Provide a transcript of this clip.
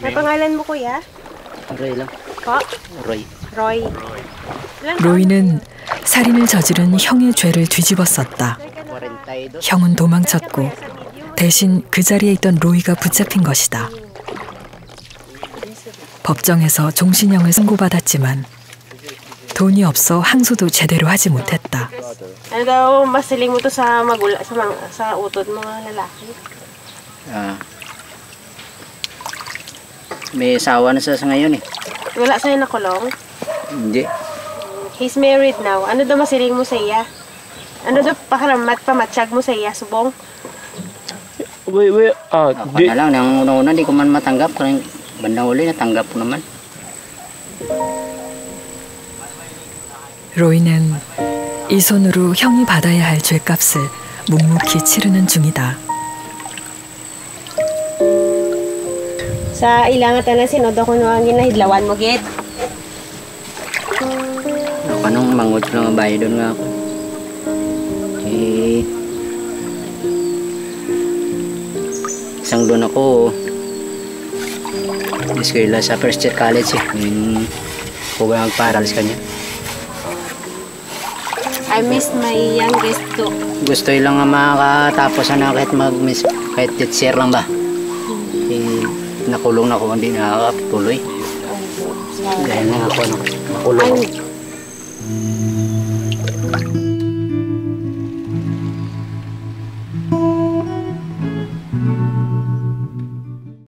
May pangalan mo, kuya? Roy lang. Po? Roy. Roy. 로이는 살인을 저지른 형의 죄를 뒤집었었다. 42. 형은 도망쳤고 대신 그 자리에 있던 로이가 붙잡힌 것이다. 법정에서 종신형을 선고받았지만 돈이 없어 항소도 제대로 하지 못했다. Ano daw masiling mo to sa sa utod mga lalaki? May asawa na siya sa ngayon eh. Wala sa'yo nakulong? Hindi. He's married now. Ano daw masiling mo sa iya? Ano daw pamatsyag mo sa iya, subong? Ako na lang, nang una-una di ko man matanggap. Kaya bandang uli natanggap ko naman. 로이는 이 손으로 형이 받아야 할 죄값을 묵묵히 치르는 중이다. Sa ilangat na sinod ako nung ginahidlawan mo, Git. Ako nung mangot lang ang bayo doon nga ako. Eh, isang doon ako eskwela sa first year college eh. Yung ako magparal sa kanya. I miss my youngest too. Gusto lang nga makatapos na kahit kahit teacher lang ba. Eh, nakulong na ako, hindi nakakatuloy. Dahil na ako nakulong.